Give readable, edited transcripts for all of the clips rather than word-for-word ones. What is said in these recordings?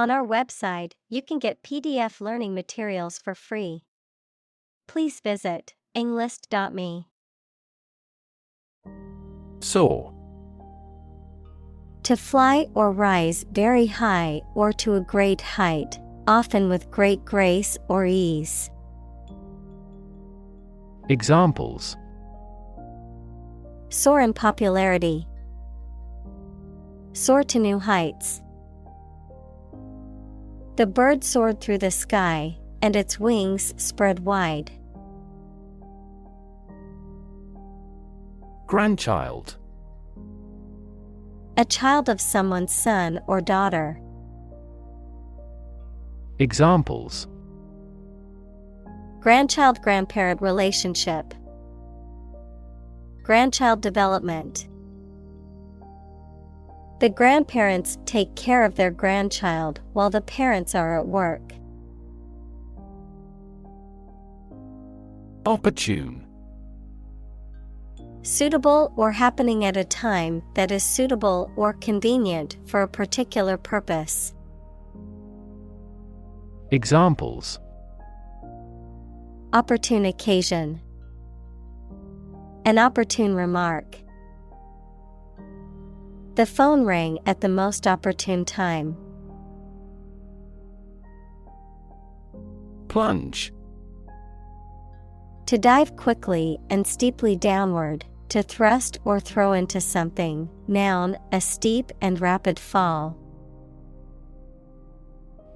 On our website, you can get PDF learning materials for free. Please visit englist.me. Soar. To fly or rise very high or to a great height, often with great grace or ease. Examples: Soar in popularity. Soar to new heights. The bird soared through the sky, and its wings spread wide. Grandchild. A child of someone's son or daughter. Examples: Grandchild-grandparent relationship. Grandchild development. The grandparents take care of their grandchild while the parents are at work. Opportune. Suitable or happening at a time that is suitable or convenient for a particular purpose. Examples: Opportune occasion. An opportune remark. The phone rang at the most opportune time. Plunge. To dive quickly and steeply downward, to thrust or throw into something. Noun, a steep and rapid fall.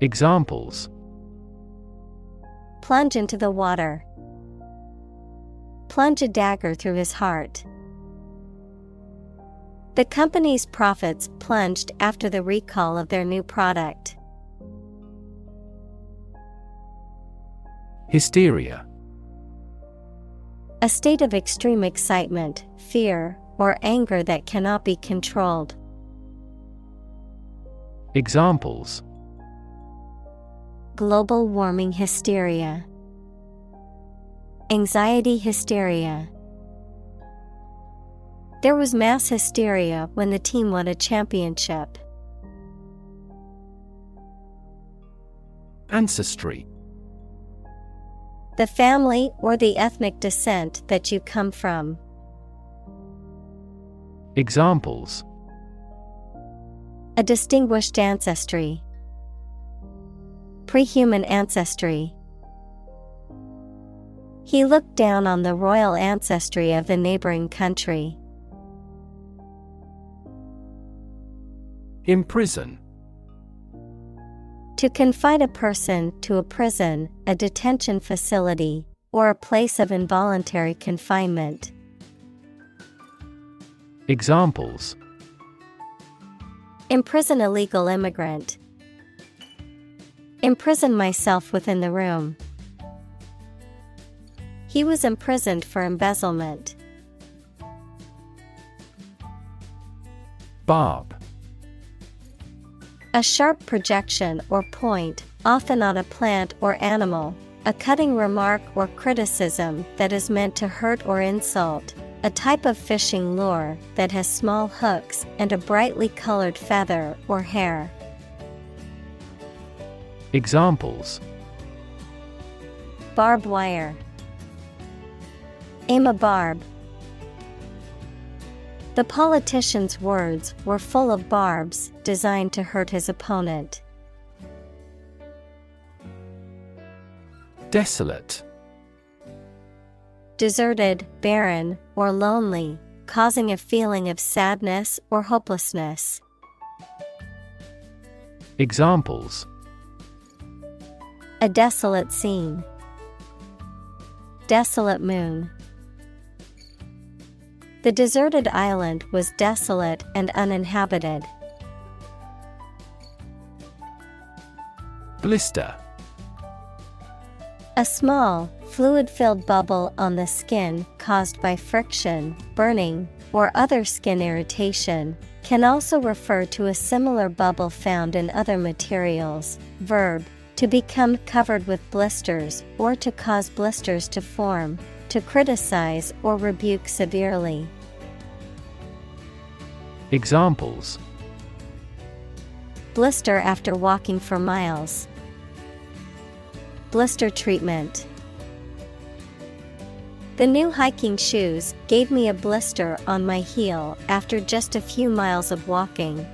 Examples: Plunge into the water. Plunge a dagger through his heart. The company's profits plunged after the recall of their new product. Hysteria. A state of extreme excitement, fear, or anger that cannot be controlled. Examples: Global warming hysteria. Anxiety hysteria. There was mass hysteria when the team won a championship. Ancestry. The family or the ethnic descent that you come from. Examples: A distinguished ancestry. Pre-human ancestry. He looked down on the royal ancestry of the neighboring country. Imprison. To confine a person to a prison, a detention facility, or a place of involuntary confinement. Examples: Imprison illegal immigrant. Imprison myself within the room. He was imprisoned for embezzlement. Barb. A sharp projection or point, often on a plant or animal. A cutting remark or criticism that is meant to hurt or insult. A type of fishing lure that has small hooks and a brightly colored feather or hair. Examples: Barbed wire. Aim a barb. The politician's words were full of barbs designed to hurt his opponent. Desolate. Deserted, barren, or lonely, causing a feeling of sadness or hopelessness. Examples: A desolate scene. Desolate moon. The deserted island was desolate and uninhabited. Blister. A small, fluid-filled bubble on the skin caused by friction, burning, or other skin irritation, can also refer to a similar bubble found in other materials. Verb: to become covered with blisters or to cause blisters to form, to criticize or rebuke severely. Blister after walking for miles. Blister treatment. The new hiking shoes gave me a blister on my heel after just a few miles of walking.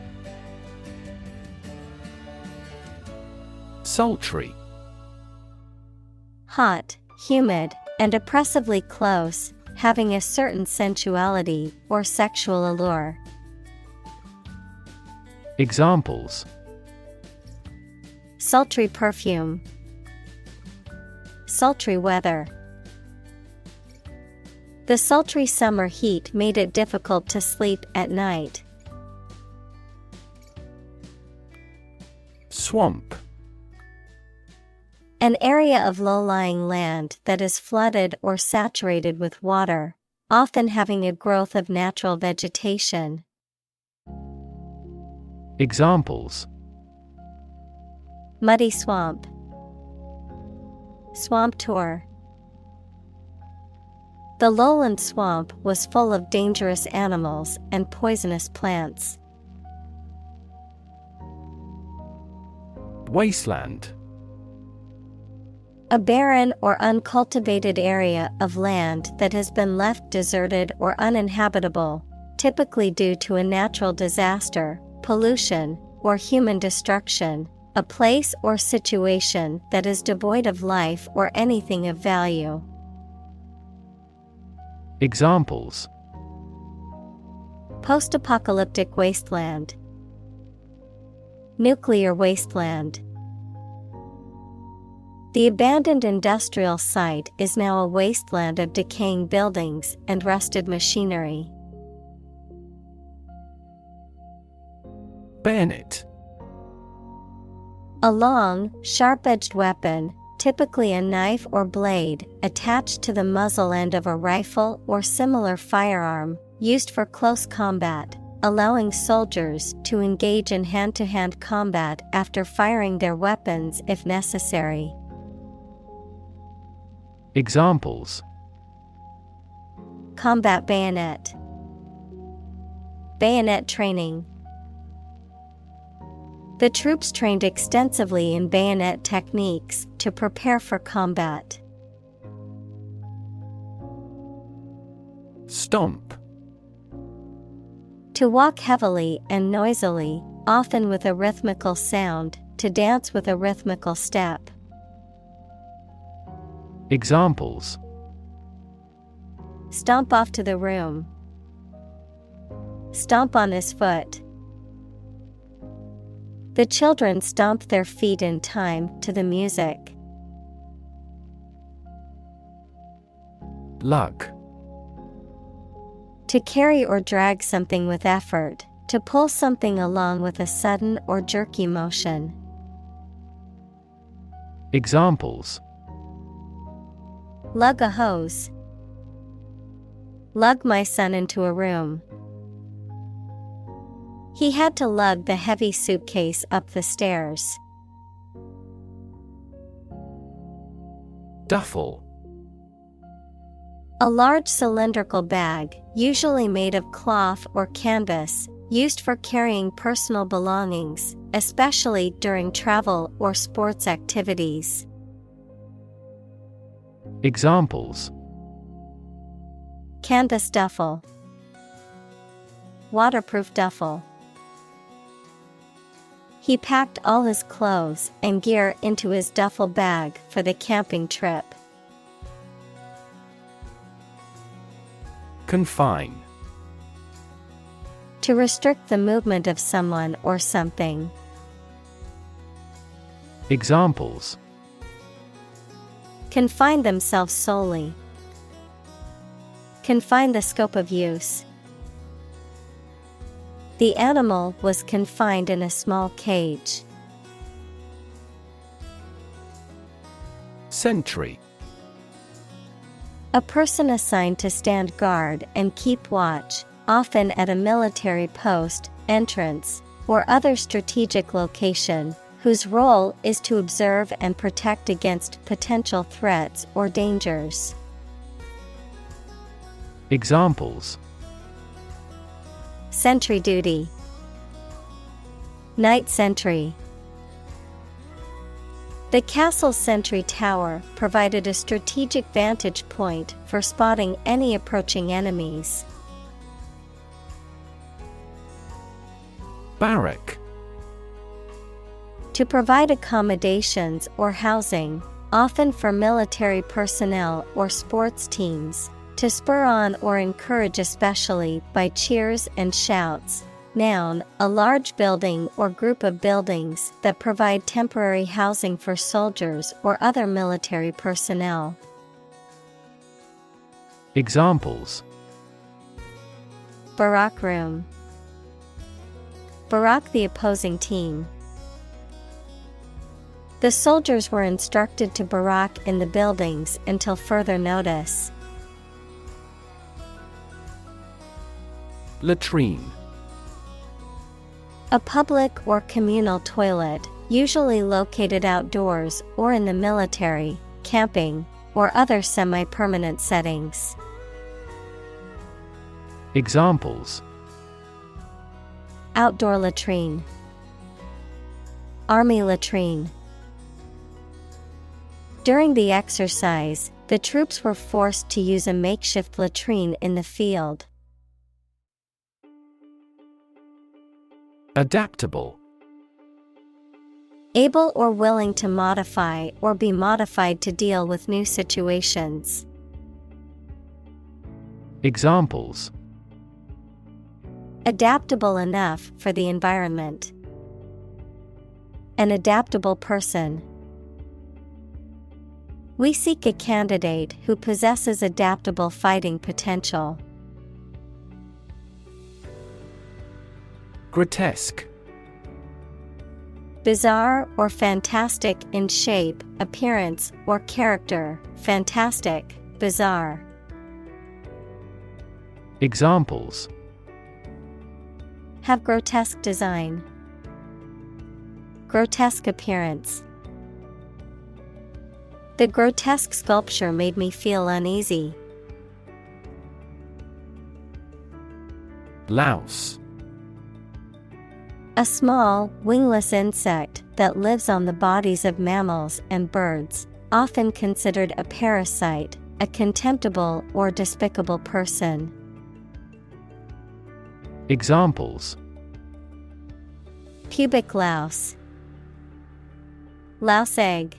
Sultry. Hot, humid, and oppressively close, having a certain sensuality or sexual allure. Examples: sultry perfume, sultry weather. The sultry summer heat made it difficult to sleep at night. Swamp. An area of low-lying land that is flooded or saturated with water, often having a growth of natural vegetation. Examples: muddy swamp, swamp tour. The lowland swamp was full of dangerous animals and poisonous plants. Wasteland. A barren or uncultivated area of land that has been left deserted or uninhabitable, typically due to a natural disaster, pollution, or human destruction, a place or situation that is devoid of life or anything of value. Examples: post-apocalyptic wasteland, nuclear wasteland. The abandoned industrial site is now a wasteland of decaying buildings and rusted machinery. Bayonet. A long, sharp-edged weapon, typically a knife or blade, attached to the muzzle end of a rifle or similar firearm, used for close combat, allowing soldiers to engage in hand-to-hand combat after firing their weapons if necessary. Examples: combat bayonet, bayonet training. The troops trained extensively in bayonet techniques to prepare for combat. Stomp. To walk heavily and noisily, often with a rhythmical sound, to dance with a rhythmical step. Examples: stomp off to the room, stomp on his foot. The children stomped their feet in time to the music. Lug. To carry or drag something with effort, to pull something along with a sudden or jerky motion. Examples: lug a hose, lug my son into a room. He had to lug the heavy suitcase up the stairs. Duffel. A large cylindrical bag, usually made of cloth or canvas, used for carrying personal belongings, especially during travel or sports activities. Examples: canvas duffel, waterproof duffel. He packed all his clothes and gear into his duffel bag for the camping trip. Confine. To restrict the movement of someone or something. Examples: confine themselves solely, confine the scope of use. The animal was confined in a small cage. Sentry. A person assigned to stand guard and keep watch, often at a military post, entrance, or other strategic location, whose role is to observe and protect against potential threats or dangers. Examples: sentry duty, Night sentry. The castle's sentry tower provided a strategic vantage point for spotting any approaching enemies. Barrack. To provide accommodations or housing, often for military personnel or sports teams, to spur on or encourage especially by cheers and shouts. Noun, a large building or group of buildings that provide temporary housing for soldiers or other military personnel. Examples: Barack room. Barack the opposing team. The soldiers were instructed to barack in the buildings until further notice. Latrine. A public or communal toilet, usually located outdoors or in the military, camping, or other semi-permanent settings. Examples: Outdoor latrine. Army latrine. During the exercise, the troops were forced to use a makeshift latrine in the field. Adaptable. Able or willing to modify or be modified to deal with new situations. Examples: Adaptable enough for the environment. An adaptable person. We seek a candidate who possesses adaptable fighting potential. Grotesque. Bizarre or fantastic in shape, appearance, or character. Fantastic, bizarre. Examples: Have grotesque design. Grotesque appearance. The grotesque sculpture made me feel uneasy. Louse. A small, wingless insect that lives on the bodies of mammals and birds, often considered a parasite, a contemptible or despicable person. Examples: Pubic louse. Louse egg.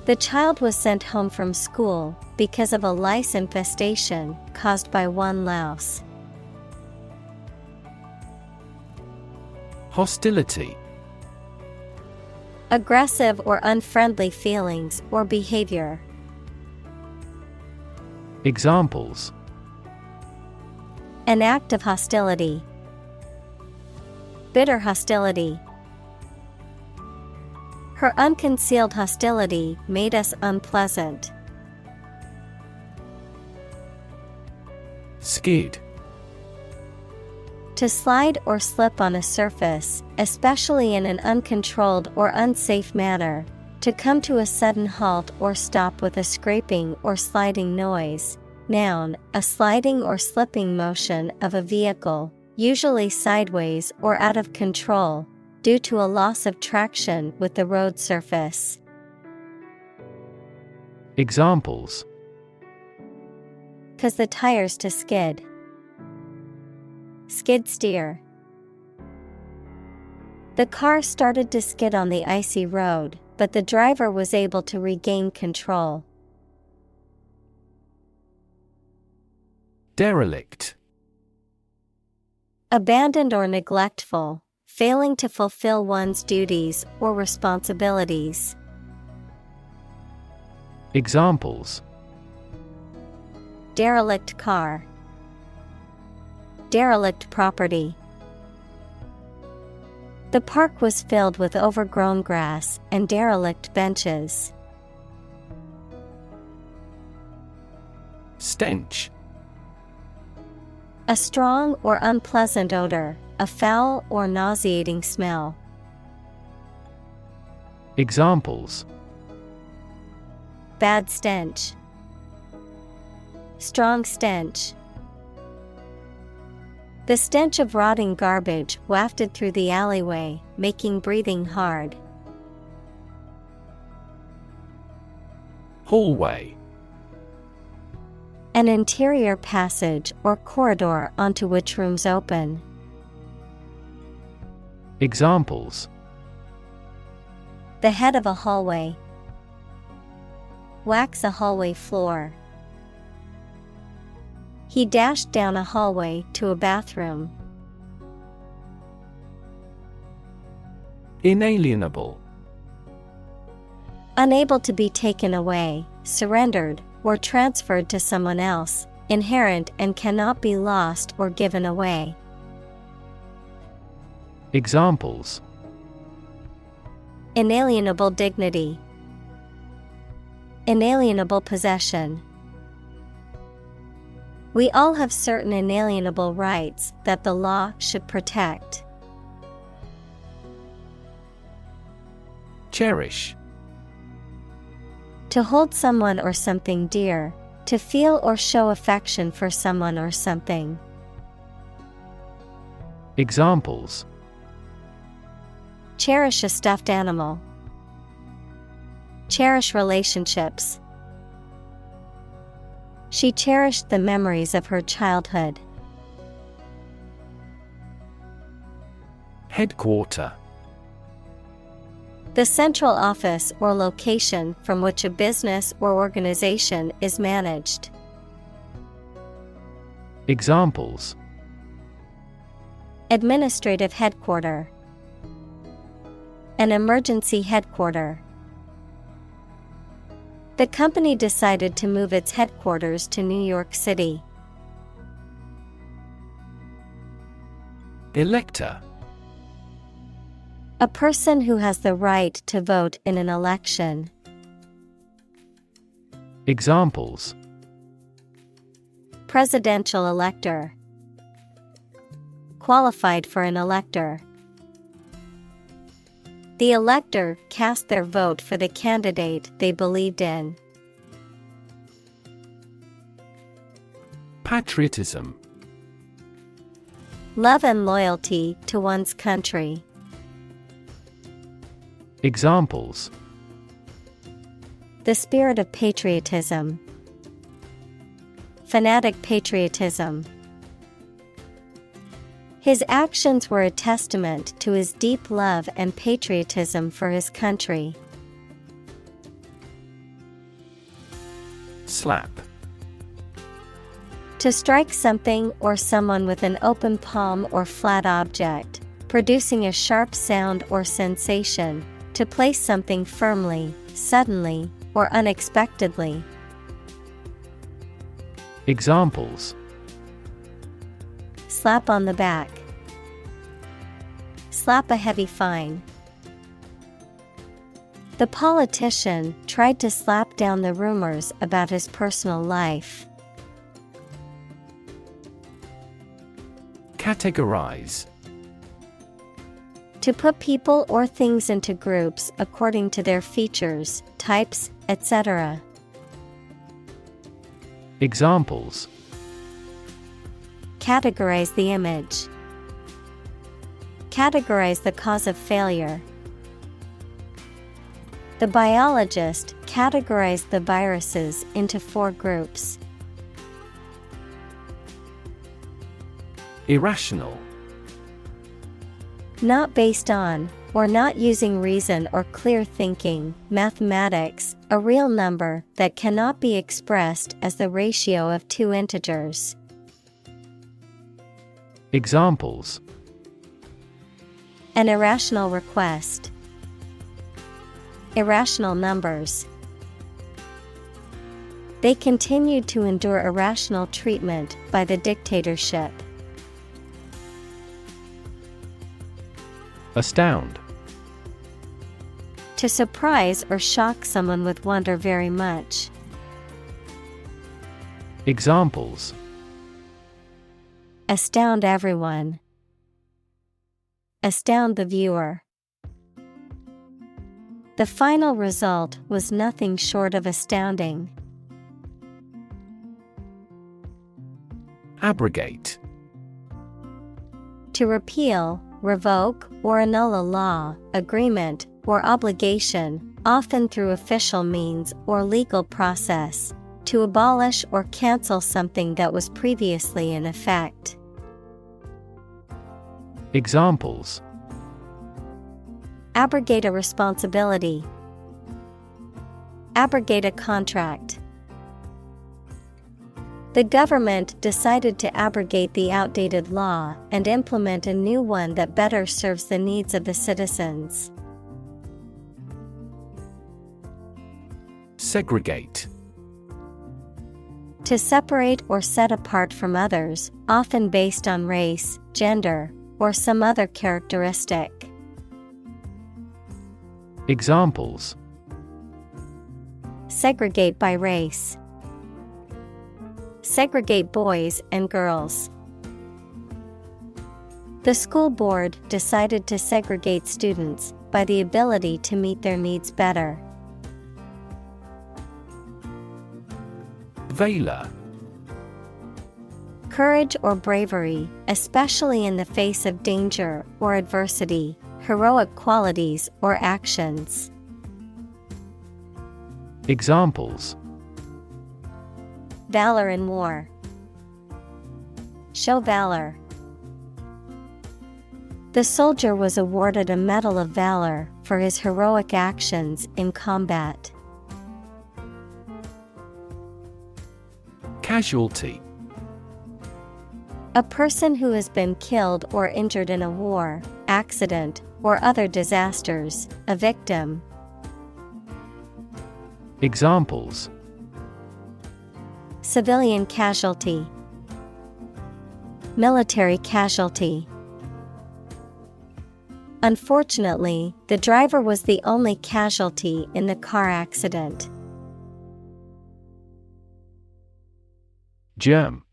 The child was sent home from school because of a lice infestation caused by one louse. Hostility. Aggressive or unfriendly feelings or behavior. Examples: An act of hostility. Bitter hostility. Her unconcealed hostility made us unpleasant. Skid. To slide or slip on a surface, especially in an uncontrolled or unsafe manner. To come to a sudden halt or stop with a scraping or sliding noise. Noun, a sliding or slipping motion of a vehicle, usually sideways or out of control, due to a loss of traction with the road surface. Examples: Cause the tires to skid. Skid steer. The car started to skid on the icy road, but the driver was able to regain control. Derelict. Abandoned or neglectful, failing to fulfill one's duties or responsibilities. Examples: Derelict car. Derelict property. The park was filled with overgrown grass and derelict benches. Stench. A strong or unpleasant odor, a foul or nauseating smell. Examples: Bad stench. Strong stench. The stench of rotting garbage wafted through the alleyway, making breathing hard. Hallway. An interior passage or corridor onto which rooms open. Examples: The head of a hallway. Wax a hallway floor. He dashed down a hallway to a bathroom. Inalienable. Unable to be taken away, surrendered, or transferred to someone else, inherent and cannot be lost or given away. Examples: Inalienable dignity. Inalienable possession. We all have certain inalienable rights that the law should protect. Cherish. To hold someone or something dear, to feel or show affection for someone or something. Examples: Cherish a stuffed animal. Cherish relationships. She cherished the memories of her childhood. Headquarter. The central office or location from which a business or organization is managed. Examples: Administrative headquarter. An emergency headquarter. The company decided to move its headquarters to New York City. Elector. A person who has the right to vote in an election. Examples: Presidential elector. Qualified for an elector. The elector cast their vote for the candidate they believed in. Patriotism. Love and loyalty to one's country. Examples: The spirit of patriotism. Fanatic patriotism. His actions were a testament to his deep love and patriotism for his country. Slap. To strike something or someone with an open palm or flat object, producing a sharp sound or sensation, to place something firmly, suddenly, or unexpectedly. Examples: Slap on the back. Slap a heavy fine. The politician tried to slap down the rumors about his personal life. Categorize. To put people or things into groups according to their features, types, etc. Examples: Categorize the image. Categorize the cause of failure. The biologist categorized the viruses into 4 groups. Irrational. Not based on, or not using reason or clear thinking, mathematics, a real number that cannot be expressed as the ratio of 2 integers. Examples: An irrational request. Irrational numbers. They continued to endure irrational treatment by the dictatorship. Astound. To surprise or shock someone with wonder very much. Examples: Astound everyone. Astound the viewer. The final result was nothing short of astounding. Abrogate. To repeal, revoke, or annul a law, agreement, or obligation, often through official means or legal process. To abolish or cancel something that was previously in effect. Examples: Abrogate a responsibility. Abrogate a contract. The government decided to abrogate the outdated law and implement a new one that better serves the needs of the citizens. Segregate. To separate or set apart from others, often based on race, gender, or some other characteristic. Examples: Segregate by race. Segregate boys and girls. The school board decided to segregate students by the ability to meet their needs better. Valor. Courage or bravery, especially in the face of danger or adversity, heroic qualities or actions. Examples: Valor in war. Show valor. The soldier was awarded a Medal of Valor for his heroic actions in combat. Casualty. A person who has been killed or injured in a war, accident, or other disasters, a victim. Examples: Civilian casualty. Military casualty. Unfortunately, the driver was the only casualty in the car accident. Germ.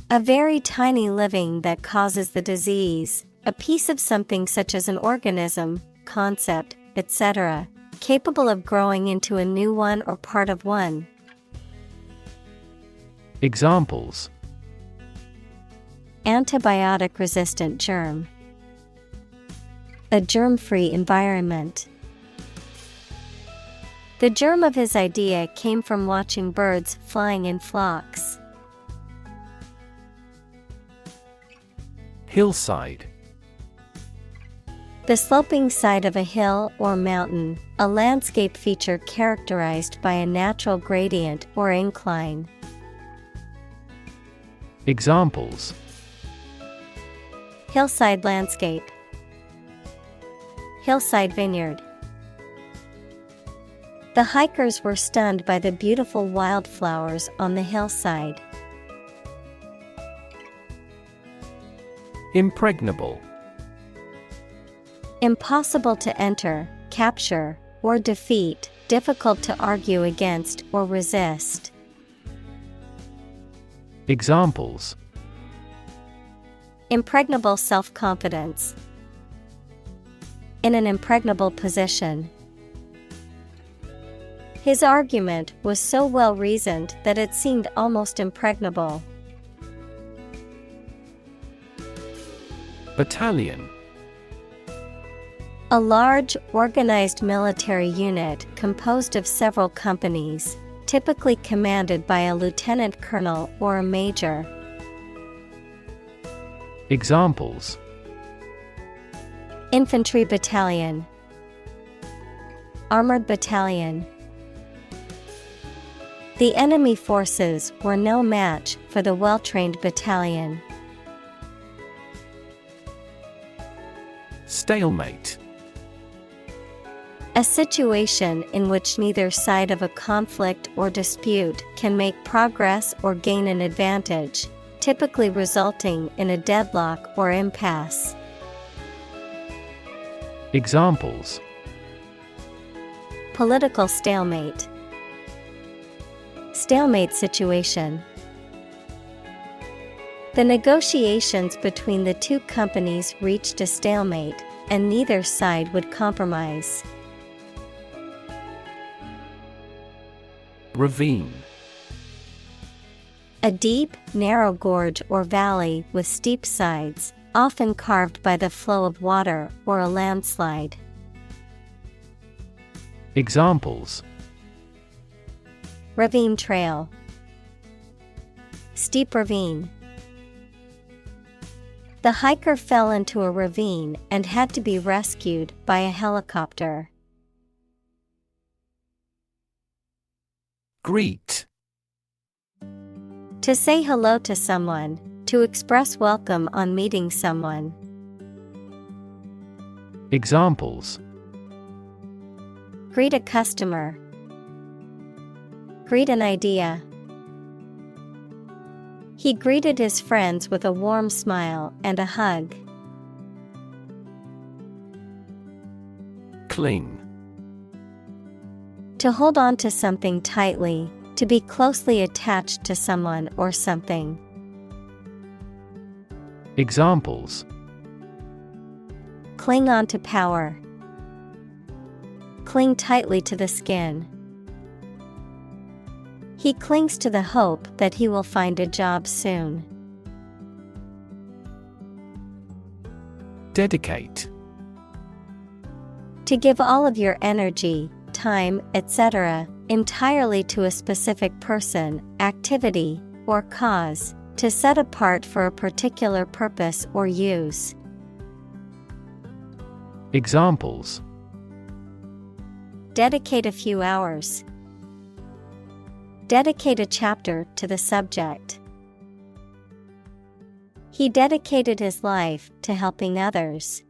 A very tiny living that causes the disease, a piece of something such as an organism, concept, etc., capable of growing into a new one or part of one. Examples: Antibiotic-resistant germ. A germ-free environment. The germ of his idea came from watching birds flying in flocks. Hillside. The sloping side of a hill or mountain, a landscape feature characterized by a natural gradient or incline. Examples: Hillside landscape. Hillside vineyard. The hikers were stunned by the beautiful wildflowers on the hillside. Impregnable. Impossible to enter, capture, or defeat, difficult to argue against or resist. Examples: Impregnable self-confidence. In an impregnable position. His argument was so well reasoned that it seemed almost impregnable. Battalion. A large, organized military unit composed of several companies, typically commanded by a lieutenant colonel or a major. Examples: Infantry battalion. Armored battalion. The enemy forces were no match for the well-trained battalion. Stalemate. A situation in which neither side of a conflict or dispute can make progress or gain an advantage, typically resulting in a deadlock or impasse. Examples: Political stalemate. Stalemate situation. The negotiations between the two companies reached a stalemate, and neither side would compromise. Ravine. A deep, narrow gorge or valley with steep sides, often carved by the flow of water or a landslide. Examples: Ravine trail. Steep ravine. The hiker fell into a ravine and had to be rescued by a helicopter. Greet. To say hello to someone, to express welcome on meeting someone. Examples: Greet a customer. Greet an idea. He greeted his friends with a warm smile and a hug. Cling. To hold on to something tightly, to be closely attached to someone or something. Examples: Cling on to power. Cling tightly to the skin. He clings to the hope that he will find a job soon. Dedicate. To give all of your energy, time, etc., entirely to a specific person, activity, or cause, to set apart for a particular purpose or use. Examples: Dedicate a few hours. Dedicate a chapter to the subject. He dedicated his life to helping others.